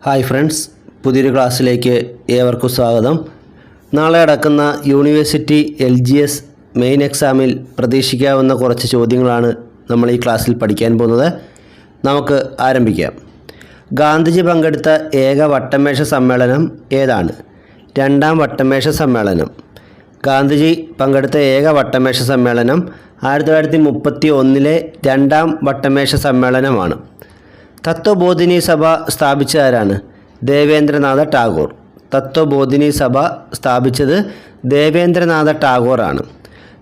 Hi friends, പുതിയൊരു ക്ലാസ്സിലേക്ക് ഏവർക്കും സ്വാഗതം. നാളെ നടക്കുന്ന യൂണിവേഴ്സിറ്റി LGS മെയിൻ എക്സാമിൽ പ്രതീക്ഷിക്കാവുന്ന കുറച്ച് ചോദ്യങ്ങളാണ് നമ്മൾ ഈ ക്ലാസ്സിൽ പഠിക്കാൻ പോകുന്നത്. നമുക്ക് ആരംഭിക്കാം. ഗാന്ധിജി പങ്കെടുത്ത ഏക വട്ടമേശ സമ്മേളനം ഏതാണ്? രണ്ടാം വട്ടമേശ സമ്മേളനം. ഗാന്ധിജി പങ്കെടുത്ത ഏക വട്ടമേശ സമ്മേളനം 1931 രണ്ടാം വട്ടമേശ സമ്മേളനമാണ്. തത്വബോധിനി സഭ സ്ഥാപിച്ച ആരാണ്? ദേവേന്ദ്രനാഥ ടാഗോർ. തത്വബോധിനി സഭ സ്ഥാപിച്ചത് ദേവേന്ദ്രനാഥ ടാഗോറാണ്.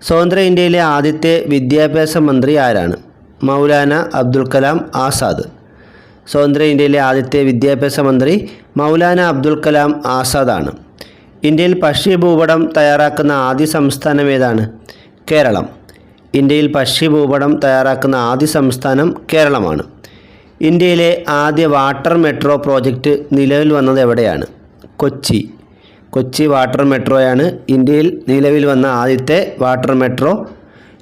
സ്വതന്ത്ര ഇന്ത്യയിലെ ആദ്യത്തെ വിദ്യാഭ്യാസ മന്ത്രി ആരാണ്? മൗലാന അബ്ദുൽ കലാം ആസാദ്. സ്വതന്ത്ര ഇന്ത്യയിലെ ആദ്യത്തെ വിദ്യാഭ്യാസ മന്ത്രി മൗലാന അബ്ദുൽ കലാം ആസാദാണ്. ഇന്ത്യയിൽ ഭക്ഷ്യഭൂപടം തയ്യാറാക്കുന്ന ആദ്യ സംസ്ഥാനം ഏതാണ്? കേരളം. ഇന്ത്യയിൽ ഭക്ഷ്യഭൂപടം തയ്യാറാക്കുന്ന ആദ്യ സംസ്ഥാനം കേരളമാണ്. ഇന്ത്യയിലെ ആദ്യ വാട്ടർ മെട്രോ പ്രോജക്റ്റ് നിലവിൽ വന്നത് എവിടെയാണ്? കൊച്ചി. കൊച്ചി വാട്ടർ മെട്രോയാണ് ഇന്ത്യയിൽ നിലവിൽ വന്ന ആദ്യത്തെ വാട്ടർ മെട്രോ.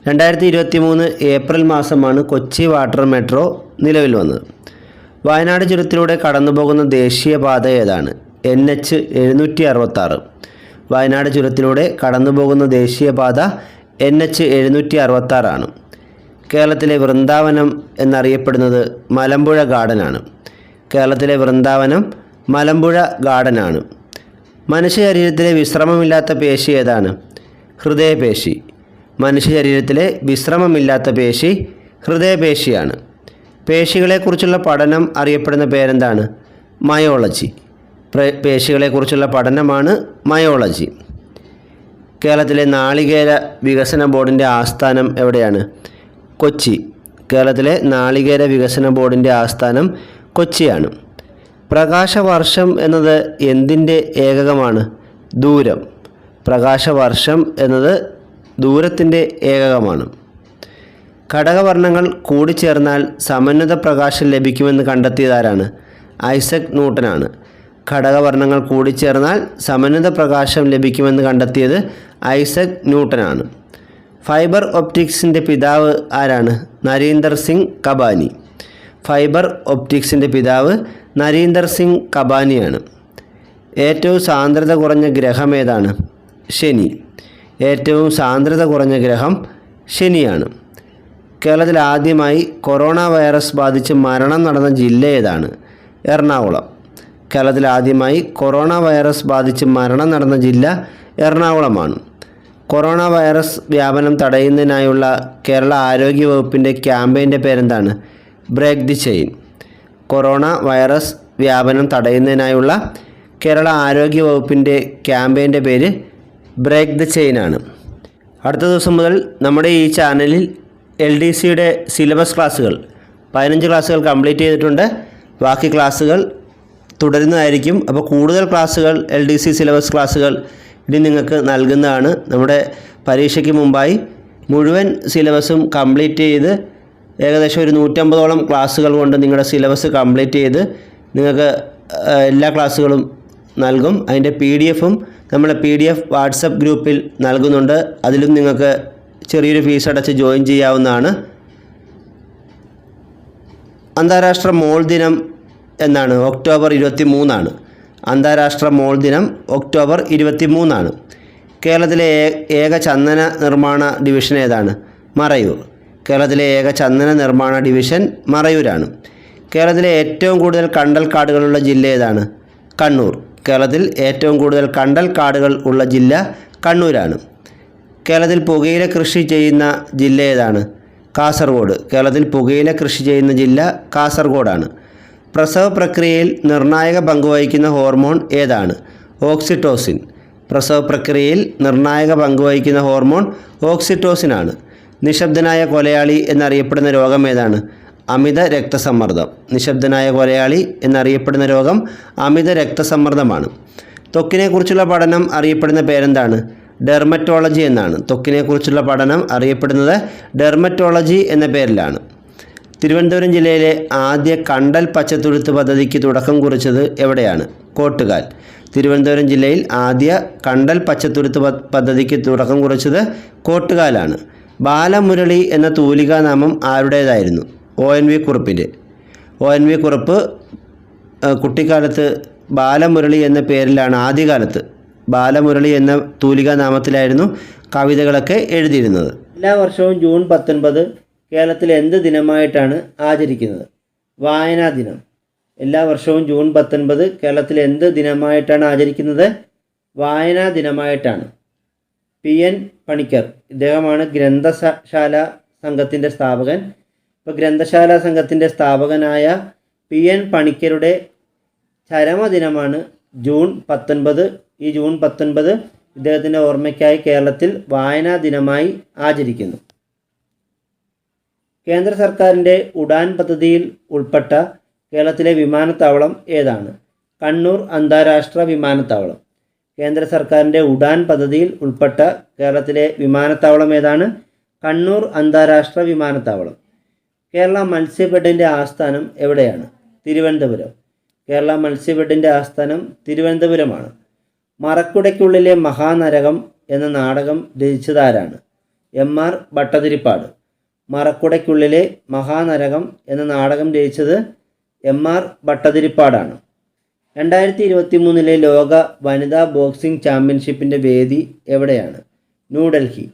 2023 ഏപ്രിൽ മാസമാണ് കൊച്ചി വാട്ടർ മെട്രോ നിലവിൽ വന്നത്. വയനാട് ചുരത്തിലൂടെ കടന്നുപോകുന്ന ദേശീയപാത ഏതാണ്? NH 766. വയനാട് ചുരത്തിലൂടെ കടന്നുപോകുന്ന ദേശീയപാത NH 766 ആണ്. കേരളത്തിലെ വൃന്ദാവനം എന്നറിയപ്പെടുന്നത് മലമ്പുഴ ഗാർഡനാണ്. കേരളത്തിലെ വൃന്ദാവനം മലമ്പുഴ ഗാർഡനാണ്. മനുഷ്യ ശരീരത്തിലെ വിശ്രമമില്ലാത്ത പേശി ഏതാണ്? ഹൃദയപേശി. മനുഷ്യ ശരീരത്തിലെ വിശ്രമമില്ലാത്ത പേശി ഹൃദയപേശിയാണ്. പേശികളെക്കുറിച്ചുള്ള പഠനം അറിയപ്പെടുന്ന പേരെന്താണ്? മയോളജി. പേശികളെക്കുറിച്ചുള്ള പഠനമാണ് മയോളജി. കേരളത്തിലെ നാളികേര വികസന ബോർഡിൻ്റെ ആസ്ഥാനം എവിടെയാണ്? കൊച്ചി. കേരളത്തിലെ നാളികേര വികസന ബോർഡിൻ്റെ ആസ്ഥാനം കൊച്ചിയാണ്. പ്രകാശവർഷം എന്നത് എന്തിൻ്റെ ഏകകമാണ്? ദൂരം. പ്രകാശവർഷം എന്നത് ദൂരത്തിൻ്റെ ഏകകമാണ്. ഘടകവർണ്ണങ്ങൾ കൂടിച്ചേർന്നാൽ സമന്വിത പ്രകാശം ലഭിക്കുമെന്ന് കണ്ടെത്തിയതാരാണ്? ഐസക് ന്യൂട്ടനാണ്. ഘടകവർണ്ണങ്ങൾ കൂടിച്ചേർന്നാൽ സമന്വിത പ്രകാശം ലഭിക്കുമെന്ന് കണ്ടെത്തിയത് ഐസക് ന്യൂട്ടനാണ്. ഫൈബർ ഒപ്റ്റിക്സിൻ്റെ പിതാവ് ആരാണ്? നരീന്ദർ സിംഗ് കബാനി. ഫൈബർ ഒപ്റ്റിക്സിൻ്റെ പിതാവ് നരീന്ദർ സിംഗ് കബാനിയാണ്. ഏറ്റവും സാന്ദ്രത കുറഞ്ഞ ഗ്രഹം ഏതാണ്? ശനി. ഏറ്റവും സാന്ദ്രത കുറഞ്ഞ ഗ്രഹം ശനിയാണ്. കേരളത്തിൽ ആദ്യമായി കൊറോണ വൈറസ് ബാധിച്ച് മരണം നടന്ന ജില്ല ഏതാണ്? എറണാകുളം. കേരളത്തിൽ ആദ്യമായി കൊറോണ വൈറസ് ബാധിച്ച് മരണം നടന്ന ജില്ല എറണാകുളമാണ്. കൊറോണ വൈറസ് വ്യാപനം തടയുന്നതിനായുള്ള കേരള ആരോഗ്യ വകുപ്പിൻ്റെ ക്യാമ്പയിൻ്റെ പേരെന്താണ്? Break the chain. Corona virus വ്യാപനം തടയുന്നതിനായുള്ള കേരള ആരോഗ്യ വകുപ്പിൻ്റെ ക്യാമ്പയിൻ്റെ പേര് ബ്രേക്ക് ദി ചെയിനാണ്. അടുത്ത ദിവസം മുതൽ നമ്മുടെ ഈ ചാനലിൽ LDCയുടെ സിലബസ് ക്ലാസ്സുകൾ 15 ക്ലാസ്സുകൾ കംപ്ലീറ്റ് ചെയ്തിട്ടുണ്ട്. ബാക്കി ക്ലാസ്സുകൾ തുടരുന്നതായിരിക്കും. അപ്പോൾ കൂടുതൽ ക്ലാസ്സുകൾ LDC സിലബസ് ക്ലാസ്സുകൾ ഇനി നിങ്ങൾക്ക് നൽകുന്നതാണ്. നമ്മുടെ പരീക്ഷയ്ക്ക് മുമ്പായി മുഴുവൻ സിലബസും കംപ്ലീറ്റ് ചെയ്ത് ഏകദേശം ഒരു 150ഓളം ക്ലാസ്സുകൾ കൊണ്ട് നിങ്ങളുടെ സിലബസ് കംപ്ലീറ്റ് ചെയ്ത് നിങ്ങൾക്ക് എല്ലാ ക്ലാസ്സുകളും നൽകും. അതിൻ്റെ PDF-ഉം നമ്മുടെ PDF വാട്സപ്പ് ഗ്രൂപ്പിൽ നൽകുന്നുണ്ട്. അതിലും നിങ്ങൾക്ക് ചെറിയൊരു ഫീസ് അടച്ച് ജോയിൻ ചെയ്യാവുന്നതാണ്. അന്താരാഷ്ട്ര മോൾ ദിനം എന്നാണ്? ഒക്ടോബർ 23 അന്താരാഷ്ട്ര മോൾ ദിനം ഒക്ടോബർ 23. കേരളത്തിലെ ഏക ചന്ദന നിർമ്മാണ ഡിവിഷൻ ഏതാണ്? മറയൂർ. കേരളത്തിലെ ഏക ചന്ദന നിർമ്മാണ ഡിവിഷൻ മറയൂരാണ്. കേരളത്തിലെ ഏറ്റവും കൂടുതൽ കണ്ടൽ കാടുകളുള്ള ജില്ല ഏതാണ്? കണ്ണൂർ. കേരളത്തിൽ ഏറ്റവും കൂടുതൽ കണ്ടൽ കാടുകൾ ഉള്ള ജില്ല കണ്ണൂരാണ്. കേരളത്തിൽ പുകയില കൃഷി ചെയ്യുന്ന ജില്ല ഏതാണ്? കാസർഗോഡ്. കേരളത്തിൽ പുകയില കൃഷി ചെയ്യുന്ന ജില്ല കാസർഗോഡാണ്. പ്രസവ പ്രക്രിയയിൽ നിർണായക പങ്കുവഹിക്കുന്ന ഹോർമോൺ ഏതാണ്? ഓക്സിറ്റോസിൻ. പ്രസവ പ്രക്രിയയിൽ നിർണായക പങ്കുവഹിക്കുന്ന ഹോർമോൺ ഓക്സിറ്റോസിനാണ്. നിശബ്ദനായ കൊലയാളി എന്നറിയപ്പെടുന്ന രോഗം ഏതാണ്? അമിത രക്തസമ്മർദ്ദം. നിശബ്ദനായ കൊലയാളി എന്നറിയപ്പെടുന്ന രോഗം അമിത രക്തസമ്മർദ്ദമാണ്. ത്വക്കിനെക്കുറിച്ചുള്ള പഠനം അറിയപ്പെടുന്ന പേരെന്താണ്? ഡെർമറ്റോളജി എന്നാണ്. ത്വക്കിനെക്കുറിച്ചുള്ള പഠനം അറിയപ്പെടുന്നത് ഡെർമറ്റോളജി എന്ന പേരിലാണ്. തിരുവനന്തപുരം ജില്ലയിലെ ആദ്യ കണ്ടൽ പച്ചത്തുരുത്ത് പദ്ധതിക്ക് തുടക്കം കുറിച്ചത് എവിടെയാണ്? കോട്ടുകാൽ. തിരുവനന്തപുരം ജില്ലയിൽ ആദ്യ കണ്ടൽ പച്ചത്തുരുത്ത് പദ്ധതിക്ക് തുടക്കം കുറിച്ചത് കോട്ടുകാലാണ്. ബാലമുരളി എന്ന തൂലികാനാമം ആരുടേതായിരുന്നു? ONV കുറുപ്പിൻ്റെ. ONV കുറുപ്പ് കുട്ടിക്കാലത്ത് ബാലമുരളി എന്ന പേരിലാണ് ആദ്യകാലത്ത് ബാലമുരളി എന്ന തൂലികാ നാമത്തിലായിരുന്നു കവിതകളൊക്കെ എഴുതിയിരുന്നത്. എല്ലാ വർഷവും ജൂൺ 19 കേരളത്തിൽ എന്ത് ദിനമായിട്ടാണ് ആചരിക്കുന്നത്? വായനാ ദിനം. എല്ലാ വർഷവും ജൂൺ 19 കേരളത്തിൽ എന്ത് ദിനമായിട്ടാണ് ആചരിക്കുന്നത്? വായനാ ദിനമായിട്ടാണ്. PN പണിക്കർ, ഇദ്ദേഹമാണ് ഗ്രന്ഥശാല സംഘത്തിൻ്റെ സ്ഥാപകൻ. ഇപ്പോൾ ഗ്രന്ഥശാല സംഘത്തിൻ്റെ സ്ഥാപകനായ PN പണിക്കരുടെ ചരമദിനമാണ് ജൂൺ 19. ഈ ജൂൺ 19 ഇദ്ദേഹത്തിൻ്റെ ഓർമ്മയ്ക്കായി കേരളത്തിൽ വായനാ ദിനമായി ആചരിക്കുന്നു. കേന്ദ്ര സർക്കാരിൻ്റെ ഉഡാൻ പദ്ധതിയിൽ ഉൾപ്പെട്ട കേരളത്തിലെ വിമാനത്താവളം ഏതാണ്? കണ്ണൂർ അന്താരാഷ്ട്ര വിമാനത്താവളം. കേന്ദ്ര സർക്കാരിൻ്റെ ഉഡാൻ പദ്ധതിയിൽ ഉൾപ്പെട്ട കേരളത്തിലെ വിമാനത്താവളം ഏതാണ്? കണ്ണൂർ അന്താരാഷ്ട്ര വിമാനത്താവളം. കേരള മത്സ്യബെഡിൻ്റെ ആസ്ഥാനം എവിടെയാണ്? തിരുവനന്തപുരം. കേരള മത്സ്യബെഡിൻ്റെ ആസ്ഥാനം തിരുവനന്തപുരമാണ്. മറക്കുടയ്ക്കുള്ളിലെ മഹാനരകം എന്ന നാടകം രചിച്ചതാരാണ്? MR ഭട്ടതിരിപ്പാട്. മറക്കുടയ്ക്കുള്ളിലെ മഹാനരകം എന്ന നാടകം രചിച്ചത് MR ഭട്ടതിരിപ്പാടാണ്. 2023 ലോക വനിതാ ബോക്സിംഗ് ചാമ്പ്യൻഷിപ്പിൻ്റെ വേദി എവിടെയാണ്? ന്യൂഡൽഹി.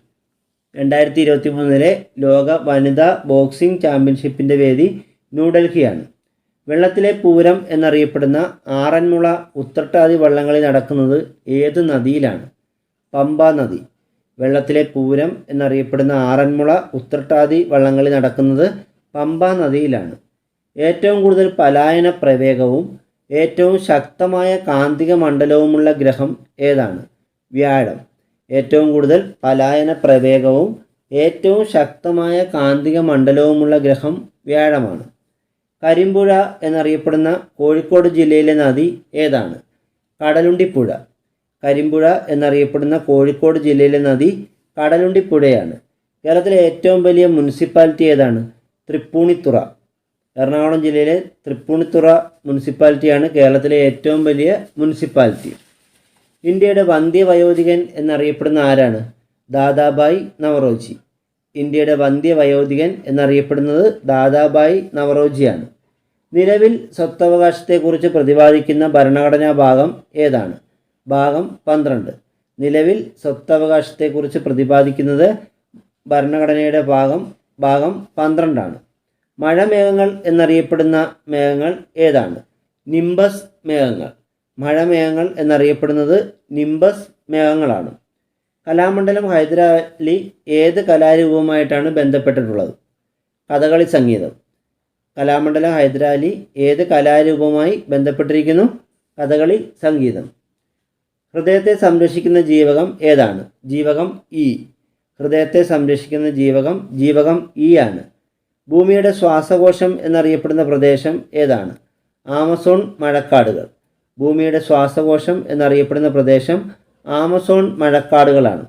2023 ലോക വനിതാ ബോക്സിംഗ് ചാമ്പ്യൻഷിപ്പിൻ്റെ വേദി ന്യൂഡൽഹിയാണ്. വെള്ളത്തിലെ പൂരം എന്നറിയപ്പെടുന്ന ആറന്മുള ഉത്രട്ടാതി വള്ളംകളി നടക്കുന്നത് ഏത് നദിയിലാണ്? പമ്പാ നദി. വെള്ളത്തിലെ പൂരം എന്നറിയപ്പെടുന്ന ആറന്മുള ഉത്രട്ടാതി വള്ളംകളി നടക്കുന്നത് പമ്പാ നദിയിലാണ്. ഏറ്റവും കൂടുതൽ പലായന പ്രവേഗവും ഏറ്റവും ശക്തമായ കാന്തിക മണ്ഡലവുമുള്ള ഗ്രഹം ഏതാണ്? വ്യാഴം. ഏറ്റവും കൂടുതൽ പലായന പ്രവേഗവും ഏറ്റവും ശക്തമായ കാന്തിക മണ്ഡലവുമുള്ള ഗ്രഹം വ്യാഴമാണ്. കരിമ്പുഴ എന്നറിയപ്പെടുന്ന കോഴിക്കോട് ജില്ലയിലെ നദി ഏതാണ്? കടലുണ്ടിപ്പുഴ. കരിമ്പുഴ എന്നറിയപ്പെടുന്ന കോഴിക്കോട് ജില്ലയിലെ നദി കടലുണ്ടിപ്പുഴയാണ്. കേരളത്തിലെ ഏറ്റവും വലിയ മുനിസിപ്പാലിറ്റി ഏതാണ്? തൃപ്പൂണിത്തുറ. എറണാകുളം ജില്ലയിലെ തൃപ്പൂണിത്തുറ മുനിസിപ്പാലിറ്റിയാണ് കേരളത്തിലെ ഏറ്റവും വലിയ മുനിസിപ്പാലിറ്റി. ഇന്ത്യയുടെ വന്ധ്യവയോധികൻ എന്നറിയപ്പെടുന്ന ആരാണ്? ദാദാഭായ് നവറോജി. ഇന്ത്യയുടെ വന്ധ്യവയോധികൻ എന്നറിയപ്പെടുന്നത് ദാദാഭായ് നവറോജിയാണ്. നിലവിൽ സ്വത്തവകാശത്തെക്കുറിച്ച് പ്രതിപാദിക്കുന്ന ഭരണഘടനാ ഭാഗം ഏതാണ്? ഭാഗം 12. നിലവിൽ സ്വത്തവകാശത്തെക്കുറിച്ച് പ്രതിപാദിക്കുന്നത് ഭരണഘടനയുടെ ഭാഗം 12 മഴമേഘങ്ങൾ എന്നറിയപ്പെടുന്ന മേഘങ്ങൾ ഏതാണ്? നിംബസ് മേഘങ്ങൾ. മഴമേഘങ്ങൾ എന്നറിയപ്പെടുന്നത് നിംബസ് മേഘങ്ങളാണ്. കലാമണ്ഡലം ഹൈദരാലി ഏത് കലാരൂപവുമായിട്ടാണ് ബന്ധപ്പെട്ടിട്ടുള്ളത്? കഥകളി സംഗീതം. കലാമണ്ഡലം ഹൈദരാലി ഏത് കലാരൂപവുമായി ബന്ധപ്പെട്ടിരിക്കുന്നു? കഥകളി സംഗീതം. ഹൃദയത്തെ സംരക്ഷിക്കുന്ന ജീവകം ഏതാണ്? ജീവകം E. ഹൃദയത്തെ സംരക്ഷിക്കുന്ന ജീവകം E ആണ്. ഭൂമിയുടെ ശ്വാസകോശം എന്നറിയപ്പെടുന്ന പ്രദേശം ഏതാണ്? ആമസോൺ മഴക്കാടുകൾ. ഭൂമിയുടെ ശ്വാസകോശം എന്നറിയപ്പെടുന്ന പ്രദേശം ആമസോൺ മഴക്കാടുകളാണ്.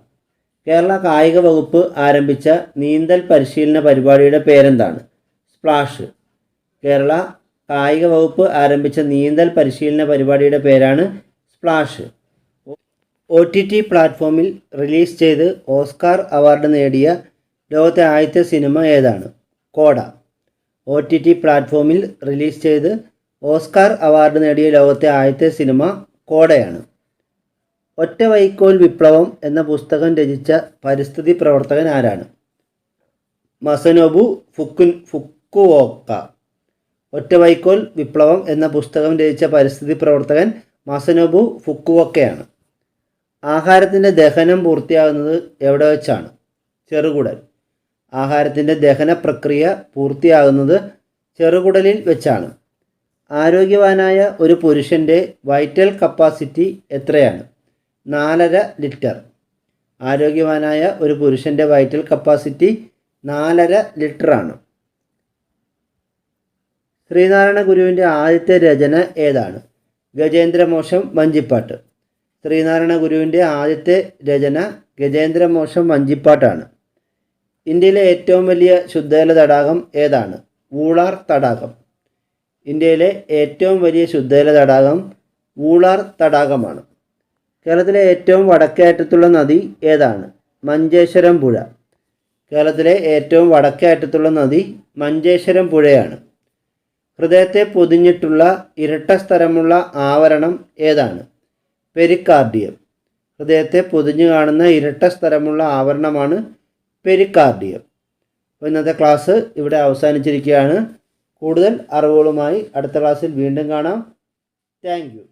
കേരള കായിക വകുപ്പ് ആരംഭിച്ച നീന്തൽ പരിശീലന പരിപാടിയുടെ പേരെന്താണ്? സ്പ്ലാഷ്. കേരള കായിക വകുപ്പ് ആരംഭിച്ച നീന്തൽ പരിശീലന പരിപാടിയുടെ പേരാണ് സ്പ്ലാഷ്. OTT പ്ലാറ്റ്ഫോമിൽ റിലീസ് ചെയ്ത് ഓസ്കാർ അവാർഡ് നേടിയ ലോകത്തെ ആദ്യത്തെ സിനിമ ഏതാണ്? കോഡ. OTT പ്ലാറ്റ്ഫോമിൽ റിലീസ് ചെയ്ത് ഓസ്കാർ അവാർഡ് നേടിയ ലോകത്തെ ആദ്യത്തെ സിനിമ കോഡയാണ്. ഒറ്റ വൈക്കോൽ വിപ്ലവം എന്ന പുസ്തകം രചിച്ച പരിസ്ഥിതി പ്രവർത്തകൻ ആരാണ്? മസനോബു ഫുക്കുവോക്ക. ഒറ്റ വൈക്കോൽ വിപ്ലവം എന്ന പുസ്തകം രചിച്ച പരിസ്ഥിതി പ്രവർത്തകൻ മസനോബു ഫുക്കുവോക്കയാണ്. ആഹാരത്തിൻ്റെ ദഹനം പൂർത്തിയാകുന്നത് എവിടെ വെച്ചാണ്? ചെറുകുടൽ. ആഹാരത്തിൻ്റെ ദഹന പ്രക്രിയ പൂർത്തിയാകുന്നത് ചെറുകുടലിൽ വെച്ചാണ്. ആരോഗ്യവാനായ ഒരു പുരുഷൻ്റെ വൈറ്റൽ കപ്പാസിറ്റി എത്രയാണ്? 4.5 ലിറ്റർ. ആരോഗ്യവാനായ ഒരു പുരുഷൻ്റെ വൈറ്റൽ കപ്പാസിറ്റി 4.5 ലിറ്ററാണ്. ശ്രീനാരായണ ഗുരുവിൻ്റെ ആദ്യത്തെ രചന ഏതാണ്? ഗജേന്ദ്രമോക്ഷം വഞ്ചിപ്പാട്ട്. ശ്രീനാരായണ ഗുരുവിൻ്റെ ആദ്യത്തെ രചന ഗജേന്ദ്രമോക്ഷം വഞ്ചിപ്പാട്ടാണ്. ഇന്ത്യയിലെ ഏറ്റവും വലിയ ശുദ്ധജല തടാകം ഏതാണ്? വൂളാർ തടാകം. ഇന്ത്യയിലെ ഏറ്റവും വലിയ ശുദ്ധജല തടാകം വൂളാർ തടാകമാണ്. കേരളത്തിലെ ഏറ്റവും വടക്കേ അറ്റത്തുള്ള നദി ഏതാണ്? മഞ്ചേശ്വരം പുഴ. കേരളത്തിലെ ഏറ്റവും വടക്കേ അറ്റത്തുള്ള നദി മഞ്ചേശ്വരം പുഴയാണ്. ഹൃദയത്തെ പൊതിഞ്ഞിട്ടുള്ള ഇരട്ട സ്തരമുള്ള ആവരണം ഏതാണ്? പെരിക്കാർഡിയം. ഹൃദയത്തെ പൊതിഞ്ഞു കാണുന്ന ഇരട്ട സ്തരമുള്ള ആവരണമാണ് പെരിക്കാർഡിയം. അപ്പോൾ ഇന്നത്തെ ക്ലാസ് ഇവിടെ അവസാനിച്ചിരിക്കുകയാണ്. കൂടുതൽ അറിവുകളുമായി അടുത്ത ക്ലാസ്സിൽ വീണ്ടും കാണാം. Thank you.